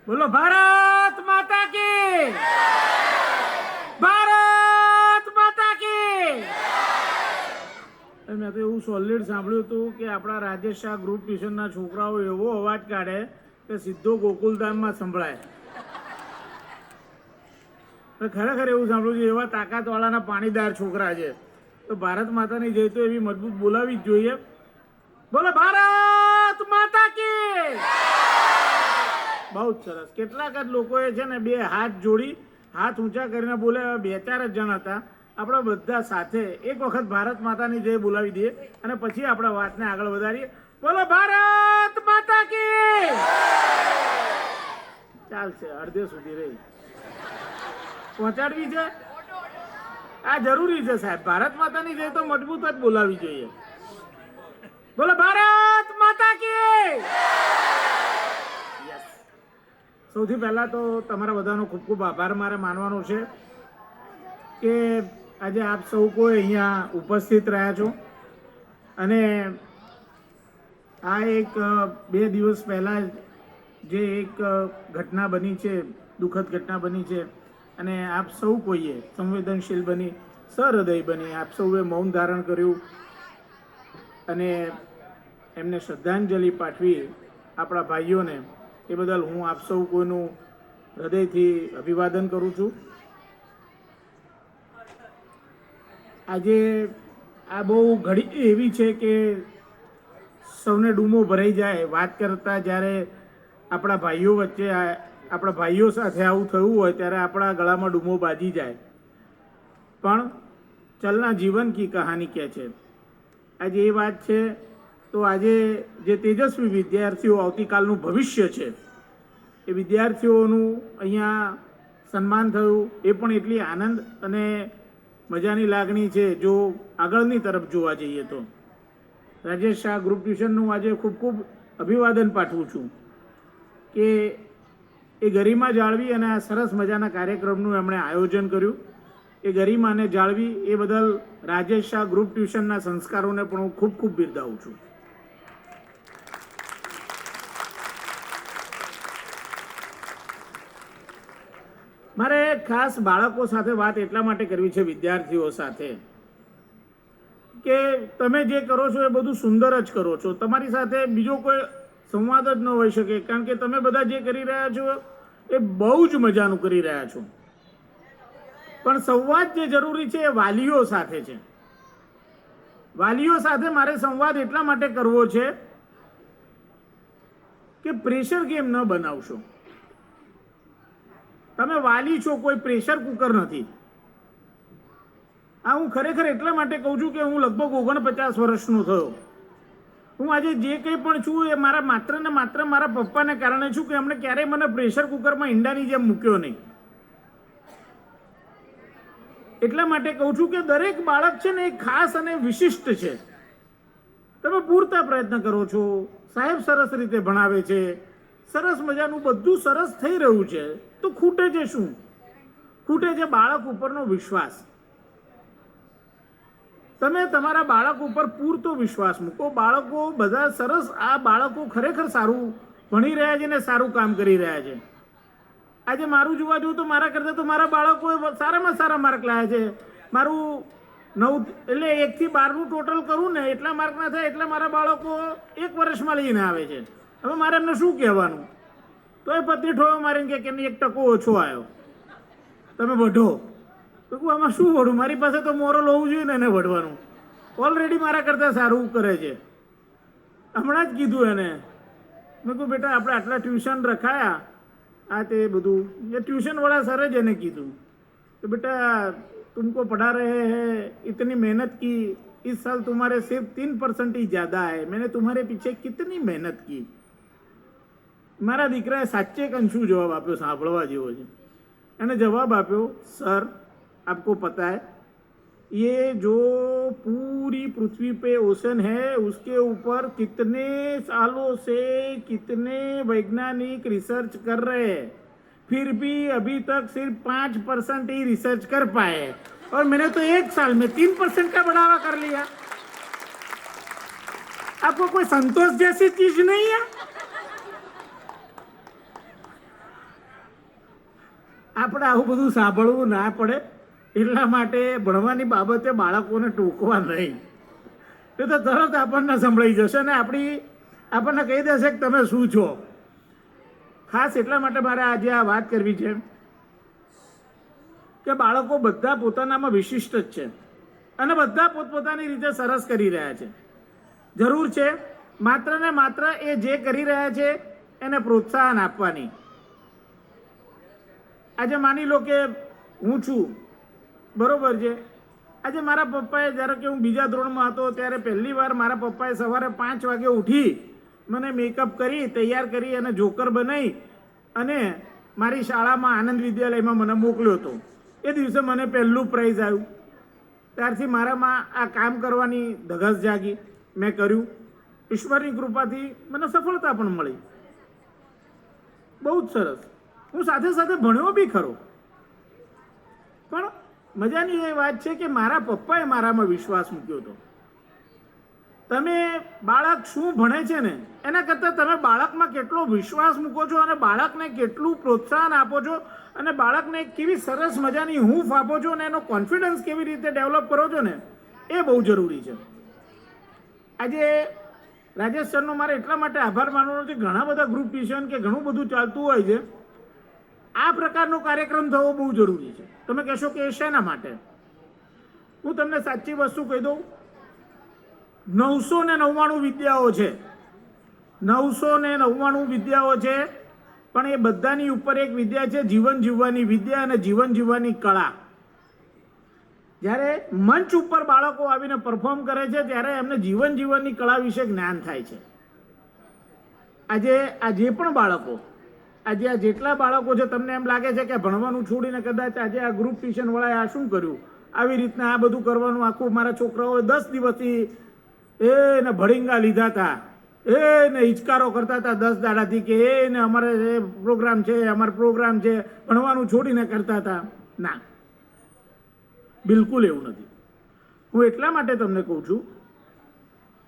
બોલો ભારત માતા કી, ભારત માતા કી. મેં તો એવું સોલિડ સાંભળ્યું હતું કે આપણા રાજેશ શાહ ગ્રુપ ટ્યુશનના છોકરાઓ એવો અવાજ કાઢે કે સીધો ગોકુલધામમાં સંભળાય. ખરેખર એવું સાંભળ્યું છે, એવા તાકાતવાળાના પાણીદાર છોકરા છે. તો ભારત માતાની જય તો એવી મજબૂત બોલાવી જ જોઈએ. બોલો ભારત માતા કી. બહુ જ સરસ. કેટલાક જ લોકોએ છે ને બે હાથ જોડી હાથ ઊંચા કરીને બોલે. 2-4 જ જણ હતા. આપણે બધા સાથે એક વખત ભારત માતાની જય બોલાવી દઈએ અને પછી આપણે વાતને આગળ વધારીએ. બોલો ભારત માતા કી. ચાલશે, અડધે સુધી રહી પહોંચાડવી છે. આ જરૂરી છે સાહેબ. ભારત માતાની જય તો મજબૂત જ બોલાવી જોઈએ. બોલો ભારત માતા કી. સૌથી પહેલા તો તમારા બધાનો ખૂબ ખૂબ આભાર મારે માનવાનો છે કે આજે આપ સૌ કોઈ અહીંયા ઉપસ્થિત રહ્યા છો. અને આ એક 2 દિવસ પહેલાં જે એક ઘટના બની છે, દુઃખદ ઘટના બની છે, અને આપ સૌ કોઈએ સંવેદનશીલ બની, સહૃદય બની આપ સૌએ મૌન ધારણ કર્યું અને એમને શ્રદ્ધાંજલિ પાઠવી આપણા ભાઈઓને, એ બદલ હું આપ સૌ કોઈનું હૃદયથી અભિવાદન કરું છું. આજે આ બહુ ઘડી એવી છે કે સૌને ડૂમો ભરાઈ જાય વાત કરતા. જ્યારે આપણા ભાઈઓ વચ્ચે આપણા ભાઈઓ સાથે આવું થયું હોય ત્યારે આપણા ગળામાં ડૂમો બાજી જાય. પણ ચલના જીવન કી કહાની કહે છે. આજે એ વાત છે. તો આજે જે તેજસ્વી વિદ્યાર્થીઓ આવતીકાલનું ભવિષ્ય છે, એ વિદ્યાર્થીઓનું અહીંયા સન્માન થયું, એ પણ એટલી આનંદ અને મજાની લાગણી છે. જો આગળની તરફ જોવા જઈએ તો રાજેશ શાહ ગ્રુપ ટ્યુશનનું આજે ખૂબ ખૂબ અભિવાદન પાઠવું છું કે એ ગરિમા જાળવી અને આ સરસ મજાના કાર્યક્રમનું એમણે આયોજન કર્યું. એ ગરિમાને જાળવી એ બદલ રાજેશ શાહ ગ્રુપ ટ્યુશનના સંસ્કારોને પણ હું ખૂબ ખૂબ બિરદાવું છું. મારે ખાસ બાળકો સાથે વાત એટલા માટે કરવી છે, વિદ્યાર્થીઓ સાથે, કે તમે જે કરો છો એ બધું સુંદર જ કરો છો. તમારી સાથે બીજો કોઈ સંવાદ જ ન હોઈ શકે, કારણ કે તમે બધા જે કરી રહ્યા છો એ બહુ જ મજાનું કરી રહ્યા છો. પણ સંવાદ જે જરૂરી છે એ વાલીઓ સાથે છે. વાલીઓ સાથે મારે સંવાદ એટલા માટે કરવો છે કે પ્રેશર ગેમ ન બનાવશો. તમે વાલી છો, કોઈ પ્રેશર કુકર નથી. આ હું ખરેખર એટલા માટે કહું છું કે હું લગભગ 49 વર્ષનો થયો. હું આજે જે કંઈ પણ છું એ મારા માત્ર ને માત્ર મારા પપ્પાને કારણે છું કે એમણે ક્યારેય મને પ્રેશર કુકરમાં ઈંડાની જેમ મૂક્યો નહીં. એટલા માટે કહું છું કે દરેક બાળક છે ને એ ખાસ અને વિશિષ્ટ છે. તમે પૂરતા પ્રયત્ન કરો છો, સાહેબ સરસ રીતે ભણાવે છે, સરસ મજાનું બધું સરસ થઈ રહ્યું છે, તો ખૂટે છે શું? ખૂટે છે બાળક ઉપરનો વિશ્વાસ. તમે તમારા બાળક ઉપર પૂરતો વિશ્વાસ મૂકો. બાળકો બધા સરસ, આ બાળકો ખરેખર સારું ભણી રહ્યા છે ને સારું કામ કરી રહ્યા છે. આજે મારું જોવા જવું તો મારા કરતાં તો મારા બાળકોએ સારામાં સારા માર્ક લાવ્યા છે. મારું 9 એટલે 1 થી 12નું ટોટલ કરું ને એટલા માર્ક ના થાય એટલા મારા બાળકો 1 વર્ષમાં લઈને આવે છે. હવે મારે એમને શું કહેવાનું? તો એ પત્ની ઠોયો મારીને કે 1% ઓછો આવ્યો, તમે વઢો. તો કહું આમાં શું વઢું? મારી પાસે તો મોરલ હોવું જોઈએ ને એને વઢવાનું. ઓલરેડી મારા કરતાં સારું કરે છે. હમણાં જ કીધું એને, મેં કહું બેટા આપણે આટલા ટ્યુશન રખાયા, આ તે બધું એ ટ્यूशन सर જ એને કીધું कि बेटा तुमको पढ़ा रहे हैं, इतनी मेहनत की, इस साल तुम्हारे सिर्फ 3% ही ज़्यादा है, मैंने तुम्हारे पीछे कितनी मेहनत की. મારા દીકરાએ સાચે કંશું જવાબ આપ્યો, સાંભળવા જેવો છે. એને જવાબ આપ્યો, સર आपको पता है ये जो पूरी पृथ्वी पे ओशन है उसके ऊपर कितने सालों से कितने वैज्ञानिक रिसर्च कर रहे हैं, फिर भी अभी तक सिर्फ 5% ही रिसर्च कर पाए और मैंने तो 1 साल में 3% का बढ़ावा कर लिया. आपको कोई संतोष जैसी चीज नहीं है? આપણે આવું બધું સાંભળવું ના પડે એટલા માટે ભણવાની બાબતે બાળકોને ટોકવા નહીં. એ તો તરત આપણને સંભળાઈ જશે ને આપણને કહી દેશે કે તમે શું છો. ખાસ એટલા માટે મારે આજે આ વાત કરવી છે કે બાળકો બધા પોતાનામાં વિશિષ્ટ જ છે અને બધા પોતપોતાની રીતે સરસ કરી રહ્યા છે. જરૂર છે માત્ર ને માત્ર એ જે કરી રહ્યા છે એને પ્રોત્સાહન આપવાની. આજે માની લો કે હું છું, બરોબર છે. આજે મારા પપ્પાએ જ્યારે કે હું બીજા ધોરણમાં હતો ત્યારે પહેલી વાર મારા પપ્પાએ સવારે 5 વાગે ઉઠી મને મેકઅપ કરી તૈયાર કરી અને જોકર બનાવી અને મારી શાળામાં આનંદ વિદ્યાલયમાં મને મોકલ્યો હતો. એ દિવસે મને પહેલું પ્રાઇઝ આવ્યું. ત્યારથી મારામાં આ કામ કરવાની ધગશ જાગી. મેં કર્યું. ઈશ્વરની કૃપાથી મને સફળતા પણ મળી. બહુ જ સરસ. હું સાથે સાથે ભણ્યો બી ખરો. પણ મજાની એ વાત છે કે મારા પપ્પાએ મારામાં વિશ્વાસ મૂક્યો હતો. તમે બાળક શું ભણે છે ને એના કરતાં તમે બાળકમાં કેટલો વિશ્વાસ મૂકો છો અને બાળકને કેટલું પ્રોત્સાહન આપો છો અને બાળકને કેવી સરસ મજાની હૂંફ આપો છો અને એનો કોન્ફિડન્સ કેવી રીતે ડેવલપ કરો છો ને એ બહુ જરૂરી છે. આજે રાજેશ સરનો મારે એટલા માટે આભાર માનવાનો છે. ઘણા બધા ગ્રુપ ટ્યુશન કે ઘણું બધું ચાલતું હોય છે. આ પ્રકારનો કાર્યક્રમ થવો બહુ જરૂરી છે. તમે કહેશો કે એ શેના માટે? હું તમને સાચી વસ્તુ કહી દઉં. 999 વિદ્યાઓ છે. 999 વિદ્યાઓ છે, પણ એ બધાની ઉપર એક વિદ્યા છે જીવન જીવવાની વિદ્યા અને જીવન જીવવાની કળા. જ્યારે મંચ ઉપર બાળકો આવીને પરફોર્મ કરે છે ત્યારે એમને જીવન જીવવાની કળા વિશે જ્ઞાન થાય છે. આજે આ જે પણ બાળકો આજે આ જેટલા બાળકો છે તમને એમ લાગે છે કે ભણવાનું છોડીને કદાચ આજે આ ગ્રુપ ટ્યુશનવાળાએ આ શું કર્યું, આવી રીતના આ બધું કરવાનું, આખું મારા છોકરાઓએ 10 દિવસથી એને ભડિંગા લીધા હતા, એને હિચકારો કરતા હતા 10 દાડાથી કે એને અમારે પ્રોગ્રામ છે, અમારો પ્રોગ્રામ છે, ભણવાનું છોડીને કરતા હતા. ના, બિલકુલ એવું નથી. હું એટલા માટે તમને કહું છું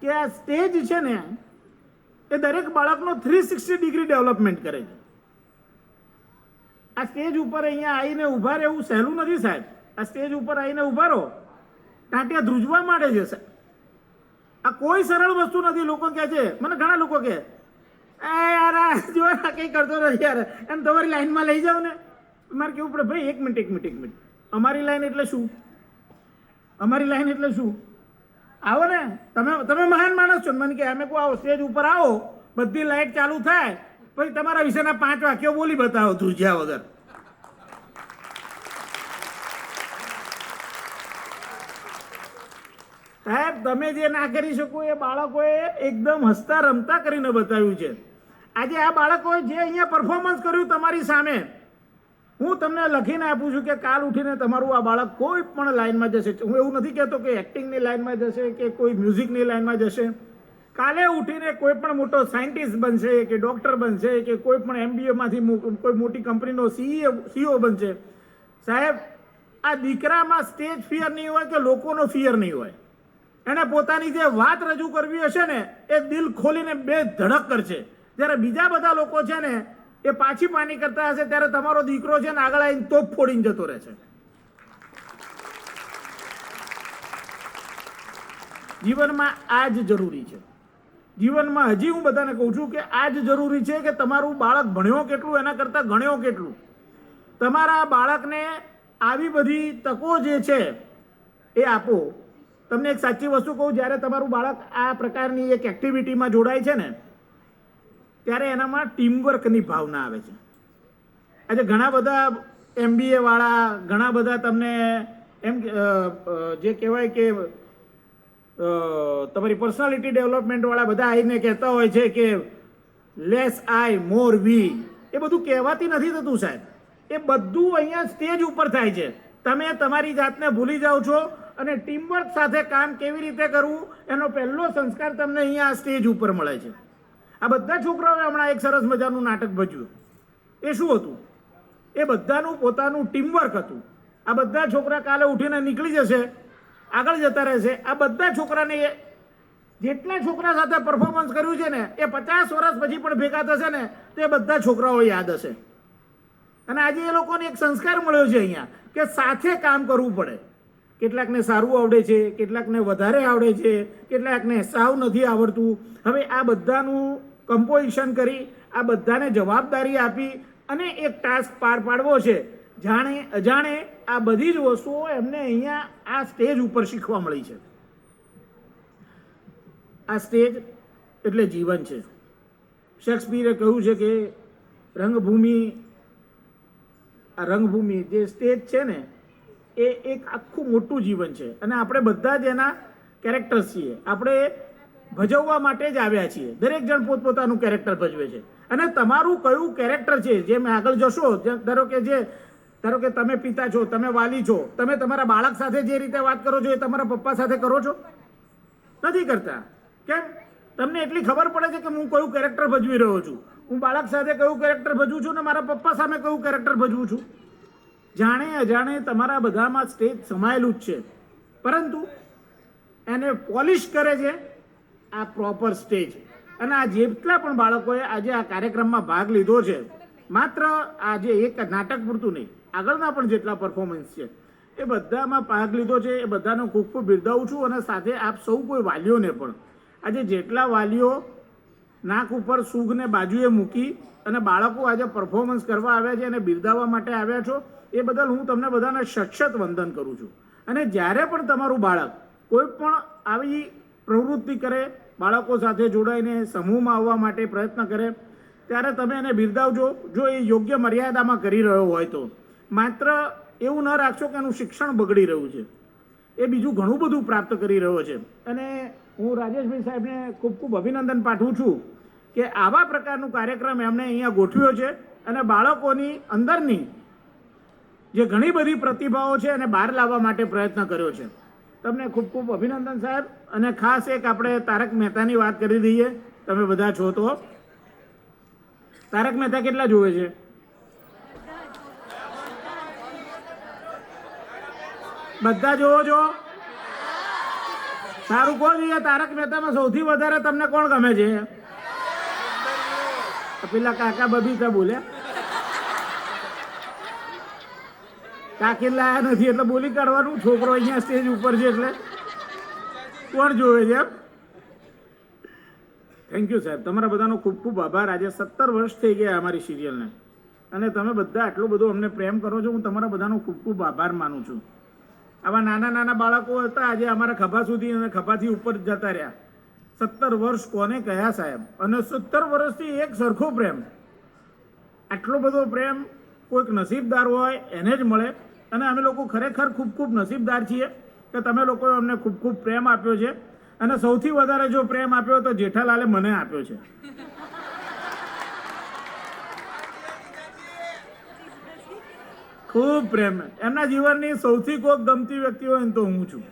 કે આ સ્ટેજ છે ને એ દરેક બાળકનો 360 ડિગ્રી ડેવલપમેન્ટ કરે છે. આ સ્ટેજ ઉપર અહીંયા આવીને ઊભા રહેવું સહેલું નથી સાહેબ. આ સ્ટેજ ઉપર આવીને ઊભા રહો, ટાંટિયા ધ્રુજવા માંડે છે સાહેબ. આ કોઈ સરળ વસ્તુ નથી. લોકો કહે છે, મને ઘણા લોકો કહે, એ યાર જો કંઈ કરતો નથી યાર, એમ તમારી લાઈનમાં લઈ જાઓ ને. મારે કેવું પડે, ભાઈ એક મિનિટ. અમારી લાઈન એટલે શું? અમારી લાઈન એટલે શું? આવો ને, તમે મહાન માણસ છો. મને કે અમે કહો આવો સ્ટેજ ઉપર આવો, બધી લાઈટ ચાલુ થાય, પછી તમારા વિશેના 5 વાક્યો બોલી બતાવો ધ્રુજ્યા વગર. સાહેબ તમે જે ના કરી શકો એ બાળકોએ એકદમ હસતા રમતા કરીને બતાવ્યું છે. આજે આ બાળકોએ જે અહીંયા પરફોર્મન્સ કર્યું તમારી સામે, હું તમને લખીને આપું છું કે કાલ ઉઠીને તમારું આ બાળક કોઈ પણ લાઈનમાં જશે. હું એવું નથી કહેતો કે એક્ટિંગની લાઈનમાં જશે કે કોઈ મ્યુઝિકની લાઈનમાં જશે. કાલે ઉઠીને કોઈ પણ મોટો સાયન્ટિસ્ટ બનશે કે ડૉક્ટર બનશે કે કોઈ પણ MBAમાંથી કોઈ મોટી કંપનીનો CEO બનશે. સાહેબ આ દીકરામાં સ્ટેજ ફિયર નહીં હોય કે લોકોનો ફિયર નહીં હોય. એને પોતાની જે વાત રજૂ કરવી હશે ને એ દિલ ખોલીને બે ધડક કરશે. જ્યારે બીજા બધા લોકો છે ને એ પાછી પાની કરતા હશે ત્યારે તમારો દીકરો છે ને આગળ આવીને તોપ ફોડીને જતો રહેશે. જીવનમાં આ જ જરૂરી છે. જીવનમાં હજી હું બધાને કહું છું કે આ જ જરૂરી છે કે તમારું બાળક ભણ્યો કેટલું એના કરતાં ગણ્યો કેટલું. તમારા બાળકને આવી બધી તકો જે છે એ આપો. તમને એક સાચી વસ્તુ કહું, જ્યારે તમારું બાળક આ પ્રકારની એક એક્ટિવિટીમાં જોડાય છે ને ત્યારે એનામાં ટીમવર્કની ભાવના આવે છે. આજે ઘણા બધા MBA વાળા, ઘણા બધા તમને એમ જે કહેવાય કે તમારી પર્સનાલિટી ડેવલપમેન્ટવાળા બધા આવીને કહેતા હોય છે કે લેસ આઈ મોર વી. એ બધું કહેવાથી નથી થતું સાહેબ. એ બધું અહીંયા સ્ટેજ ઉપર થાય છે. તમે તમારી જાતને ભૂલી જાઓ છો અને ટીમવર્ક સાથે કામ કેવી રીતે કરવું એનો પહેલો સંસ્કાર તમને અહીંયા આ સ્ટેજ ઉપર મળે છે. આ બધા છોકરાઓએ હમણાં એક સરસ મજાનું નાટક ભજવ્યું. એ શું હતું? એ બધાનું પોતાનું ટીમવર્ક હતું. આ બધા છોકરા કાલે ઉઠીને નીકળી જશે, આગળ જતા રહેશે. આ બધા છોકરાને જેટલા છોકરા સાથે પરફોર્મન્સ કર્યું છે ને એ 50 વર્ષ પછી પણ ભેગા થશે ને તો એ બધા છોકરાઓ યાદ હશે. અને આજે એ લોકોને એક સંસ્કાર મળ્યો છે અહીંયા કે સાથે કામ કરવું પડે. કેટલાકને સારું આવડે છે, કેટલાકને વધારે આવડે છે, કેટલાકને સાવ નથી આવડતું. હવે આ બધાનું કમ્પોઝિશન કરી, આ બધાને જવાબદારી આપી અને એક ટાસ્ક પાર પાડવો છે. જાણે અજાણે આ બધી જ વસ્તુઓ એમને અહીંયા આ સ્ટેજ ઉપર શીખવા મળી છે. આ સ્ટેજ એટલે જીવન છે. શેક્સપિયરે કહ્યું છે કે રંગભૂમિ જે સ્ટેજ છે ને એ એક આખું મોટું જીવન છે અને આપણે બધા જ એના કેરેક્ટર્સ છીએ. આપણે ભજવવા માટે જ આવ્યા છીએ. દરેક જણ પોતપોતાનું કેરેક્ટર ભજવે છે અને તમારું કયું કેરેક્ટર છે જેમ આગળ જશો, ધારો કે તમે પિતા છો, તમે વાલી છો, તમે તમારા બાળક સાથે જે રીતે વાત કરો છો એ તમારા પપ્પા સાથે કરો છો? નથી કરતા. કેમ? તમને એટલી ખબર પડે છે કે હું કયું કેરેક્ટર ભજવી રહ્યો છું, હું બાળક સાથે કયું કેરેક્ટર ભજવું છું ને મારા પપ્પા સામે કયું કેરેક્ટર ભજવું છું. જાણે અજાણે તમારા બધામાં સ્ટેજ સમાયેલું જ છે, પરંતુ એને પોલિશ કરે છે આ પ્રોપર સ્ટેજ. અને આ જેટલા પણ બાળકોએ આજે આ કાર્યક્રમમાં ભાગ લીધો છે, માત્ર આજે એક નાટક પૂરતું નહીં, આગળના પણ જેટલા પરફોર્મન્સ છે એ બધામાં ભાગ લીધો છે, એ બધાનો ખૂબ ખૂબ બિરદાવું છું. અને સાથે આપ સૌ કોઈ વાલીઓને પણ, આજે જેટલા વાલીઓ નાક ઉપર સૂગને બાજુએ મૂકી અને બાળકો આજે પરફોર્મન્સ કરવા આવ્યા છે અને બિરદાવવા માટે આવ્યા છો, એ બદલ હું તમને બધાને સખત વંદન કરું છું. અને જ્યારે પણ તમારું બાળક કોઈ પણ આવી પ્રવૃત્તિ કરે, બાળકો સાથે જોડાઈને સમૂહમાં આવવા માટે પ્રયત્ન કરે, ત્યારે તમે એને બિરદાવજો. જો એ યોગ્ય મર્યાદામાં કરી રહ્યો હોય તો. માત્ર એવું ન રાખશો કે એનું શિક્ષણ બગડી રહ્યું છે, એ બીજું ઘણું બધું પ્રાપ્ત કરી રહ્યો છે. અને હું રાજેશભાઈ સાહેબને ખૂબ ખૂબ અભિનંદન પાઠવું છું કે આવા પ્રકારનું કાર્યક્રમ એમણે અહીંયા ગોઠવ્યો છે અને બાળકોની અંદરની જે ઘણી બધી પ્રતિભાઓ છે એને બહાર લાવવા માટે પ્રયત્ન કર્યો છે. તમને ખૂબ ખૂબ અભિનંદન સાહેબ. અને ખાસ એક આપણે તારક મહેતાની વાત કરી દઈએ. તમે બધા છો તો તારક મહેતા કેટલા જોવે છે? બધા જોવો છો? સારું. કોણ જોઈએ તારક મહેતામાં સૌથી વધારે તમને કોણ ગમે છે? પેલા કાકા બબીતા બોલ્યા, કાકી લાયા નથી એટલે બોલી કાઢવાનું. છોકરો અહીંયા સ્ટેજ ઉપર છે એટલે કોણ જોવે છે? થેન્ક યુ સાહેબ, તમારા બધાનો ખૂબ ખૂબ આભાર. આજે 17 વર્ષ થઈ ગયા અમારી સિરિયલને અને તમે બધા આટલું બધું અમને પ્રેમ કરો છો. હું તમારા બધાનો ખૂબ ખૂબ આભાર માનું છું. આવા નાના નાના બાળકો હતા, આજે અમારા ખભા સુધી અને ખભાથી ઉપર જતા રહ્યા. 17 વર્ષ કોને કહ્યા સાહેબ? અને 17 વર્ષથી એક સરખો પ્રેમ. આટલો બધો પ્રેમ કોઈક નસીબદાર હોય એને જ મળે. અને અમે લોકો ખરેખર ખૂબ ખૂબ નસીબદાર છીએ કે તમે લોકોએ અમને ખૂબ ખૂબ પ્રેમ આપ્યો છે. અને સૌથી વધારે જો પ્રેમ આપ્યો તો જેઠાલાલે મને આપ્યો છે. ખૂબ પ્રેમ. એમના જીવનની સૌથી કોક ગમતી વ્યક્તિ હોય તો હું છું.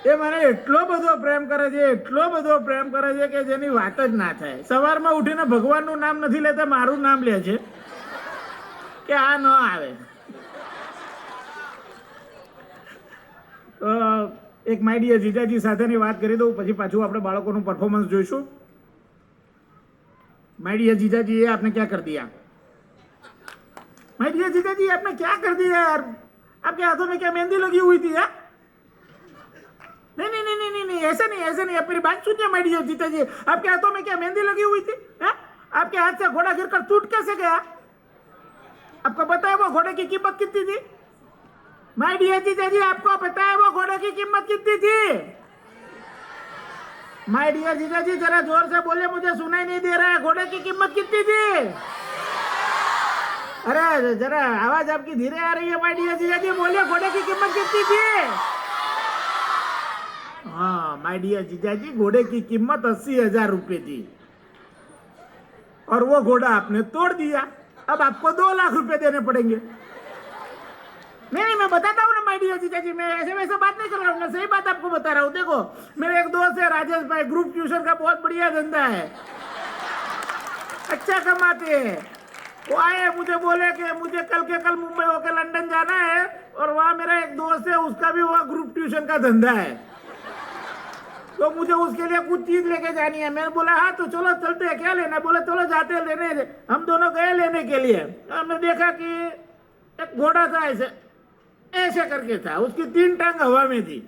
એ મને એટલો બધો પ્રેમ કરે છે, એટલો બધો પ્રેમ કરે છે કે જેની વાત જ ના થાય. સવારમાં ઉઠીને ભગવાનનું નામ નથી લેતા, મારું નામ લે છે કે આ ન આવે. એક માય ડિયર જીજાજી સાથેની વાત કરી દઉં, પછી પાછું આપણે બાળકોનું પરફોર્મન્સ જોઈશું. माय डियर जीजा जी, ये आपने क्या कर दिया? माय डियर जीजा जी, आपने क्या कर दिया यार? आपके हाथों में क्या मेहंदी लगी हुई थी यार? नहीं नहीं नहीं नहीं नहीं, ऐसे नहीं, ऐसे नहीं. आप मेरी बात सुनिए माय डियर जीजा जी, आपके हाथों में क्या मेहंदी लगी हुई थी? आपके हाथ से घोड़ा गिरकर टूट कैसे गया? आपको पता है वो घोड़े की कीमत कितनी थी? माय डियर जीजा जी, आपको पता है वो घोड़े की कीमत कितनी थी? माय डियर जीजा जी, जरा जोर से बोले, मुझे सुनाई नहीं दे रहा है. घोड़े की कीमत कितनी थी? अरे जरा आवाज आपकी धीरे आ रही है. माय डियर जीजा जी, बोलिए घोड़े की कीमत कितनी थी? हाँ माय डियर जीजा जी, घोड़े की कीमत 80,000 रुपए थी और वो घोड़ा आपने तोड़ दिया. अब आपको 2 लाख रुपए देने पड़ेंगे. नहीं, मैं बताता हूँ ना माय डियर जीजा जी, मैं ऐसे वैसे बात नहीं कर रहा हूँ, मैं सही बात आपको बता रहा हूँ. देखो, मेरे एक दोस्त है राजेश भाई, ग्रुप ट्यूशन का बहुत बढ़िया धंधा है, अच्छा कमाते हैं. वो आए मुझे बोले कि मुझे कल के कल मुंबई होकर लंदन जाना है और वहाँ मेरा एक दोस्त है, उसका भी वहाँ ग्रुप ट्यूशन का धंधा है. तो मुझे उसके लिए कुछ चीज लेके जानी है। मैंने बोला हाँ तो चलो चलते हैं, क्या लेना है? बोले चलो जाते हैं लेने। हम दोनों गए लेने के लिए। हमने देखा कि एक घोड़ा था, ऐसे ऐसे करके था, उसकी 3 टांग हवा में थी।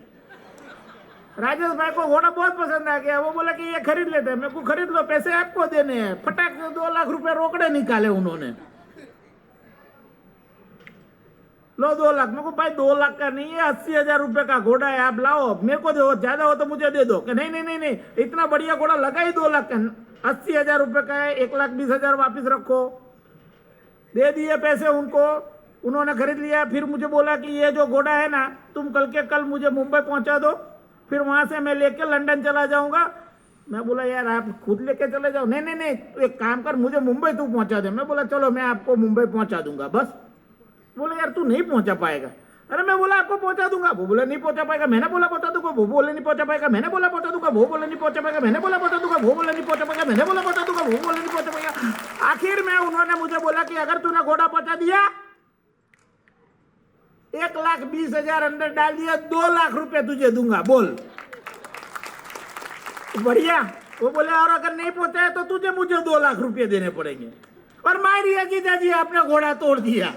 राजेश भाई को घोड़ा बहुत पसंद आ गया। वो बोला कि ये खरीद लेते हैं। मेरे को खरीद लो, पैसे आपको देने हैं। फटाक से 2 लाख रुपए रोकड़े निकाले उन्होंने। लो 2 लाख। मेरे को भाई 2 लाख का नहीं है, 80,000 रुपए का घोड़ा है, आप लाओ, मेरे को दो, ज्यादा हो तो मुझे दे दो। कि नहीं नहीं नहीं नहीं, इतना बढ़िया घोड़ा लगा ही 2 लाख का, 80,000 रुपए का है, 1,20,000 वापिस रखो। दे दिए पैसे उनको, उन्होंने खरीद लिया। फिर मुझे बोला कि ये जो घोड़ा है ना, तुम कल के कल मुझे मुंबई पहुंचा दो, फिर वहां से मैं लेके लंदन चला जाऊंगा। मैं बोला यार आप खुद लेके चले जाओ। नहीं नहीं नहीं, एक काम कर, मुझे मुंबई तू पहुंचा दे। मैं बोला चलो मैं आपको मुंबई पहुंचा दूंगा बस। बोले यार तू नहीं पहुंचा पाएगा। अरे मैं बोला आपको पहुंचा दूंगा। वो बोले नहीं पहुंचा पाएगा। मैंने बोला पहुंचा दूंगा। वो बोले नहीं पहुंचा पाएगा। मैंने बोला पहुंचा दूंगा। वो बोले नहीं पहुंचा पाएगा। मैंने बोला पहुंचा दूंगा। वो बोले नहीं पहुंचा पाएगा। मैंने बोला पहुंचा दूंगा। वो बोले नहीं पहुंचा पाएगा। आखिर में उन्होंने मुझे बोला कि अगर तूने घोड़ा पहुंचा दिया, 1,20,000 अंदर डाल दिया, 2 लाख रुपए तुझे दूंगा। बोल बढ़िया। वो बोले और अगर नहीं पहुंचाया तो तुझे मुझे 2 लाख रुपए देने पड़ेंगे। और मारिया जीजाजी आपने घोड़ा तोड़ दिया,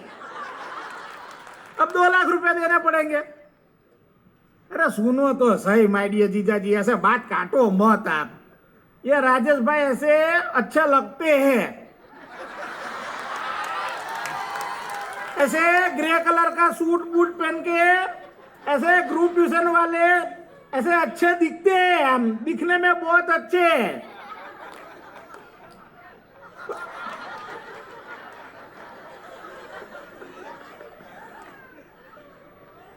अब 2 लाख रुपए देने पड़ेंगे। अरे सुनो तो सही माय डियर जीजाजी, ऐसे बात काटो मत आप। ये राजेश भाई ऐसे अच्छा लगते हैं, ऐसे ग्रे कलर का सूट बूट पहन के, ऐसे ग्रुप ट्यूशन वाले, ऐसे अच्छे दिखते हैं। हम दिखने में बहुत अच्छे हैं।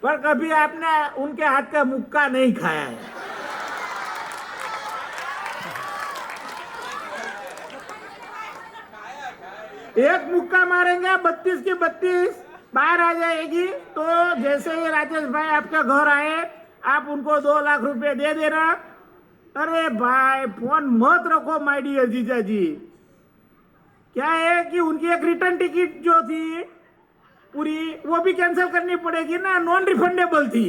पर कभी आपने उनके हाथ का मुक्का नहीं खाया है। एक मुक्का मारेंगे 32 की 32 बाहर आ जाएगी। तो जैसे ही राजेश भाई आपके घर आए, आप उनको 2 लाख रुपए दे देना। अरे भाई फोन मत रखो माय डियर जीजा जी। क्या है कि उनकी एक रिटर्न टिकट जो थी पूरी, वो भी कैंसिल करनी पड़ेगी ना, नॉन रिफंडेबल थी।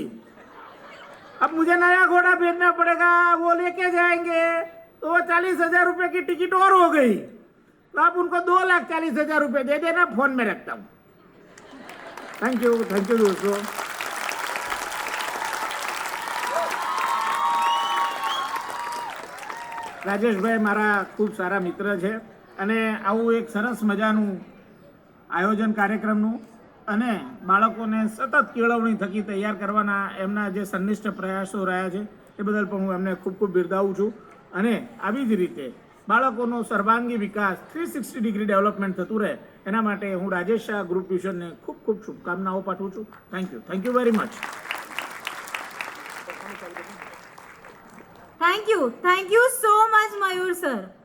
अब मुझे नया घोड़ा भेजना पड़ेगा, वो लेके जाएंगे तो वो 40,000 रुपए की टिकट और हो गई। तो आप उनको 2,40,000 रुपए दे देना। फोन में रखता हूँ। थैंक यू दोस्तों। રાજેશભાઈ મારા ખૂબ સારા મિત્ર છે અને આવું એક સરસ મજાનું આયોજન કાર્યક્રમનું અને બાળકોને સતત કેળવણી થકી તૈયાર કરવાના એમના જે સંનિષ્ઠ પ્રયાસો રહ્યા છે એ બદલ પણ હું એમને ખૂબ ખૂબ બિરદાવું છું। અને આવી જ રીતે બાળકોનો સર્વાંગી વિકાસ 360 ડિગ્રી ડેવલપમેન્ટ થતું રહે એના માટે હું રાજેશ શાહ ગ્રુપ ટ્યુશનને ખૂબ ખૂબ શુભકામનાઓ પાઠવું છું। Thank you very much. Thank you so much, Mayur sir.